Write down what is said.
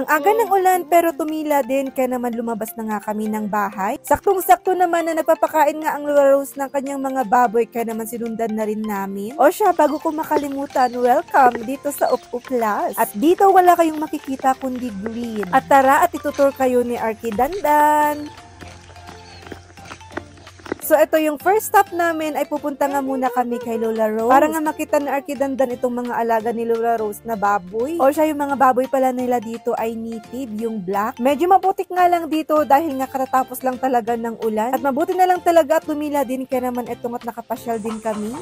Ang aga ng ulan pero tumila din kaya naman lumabas na nga kami ng bahay. Saktong-sakto naman na nagpapakain nga ang Lola Rose ng kanyang mga baboy kaya naman sinundan na rin namin. O siya, bago ko makalimutan, welcome dito sa Up Plus. At dito wala kayong makikita kundi green. At tara at itutur kayo ni Arky Dandan. So, ito yung first stop namin ay pupunta nga muna kami kay Lola Rose. Para nga makita ni Arky Dandan itong mga alaga ni Lola Rose na baboy. O siya, yung mga baboy pala nila dito ay native, yung black. Medyo maputik nga lang dito dahil nga katatapos lang talaga ng ulan. At mabuti na lang talaga at lumila din kaya naman itong at nakapasyal din kami.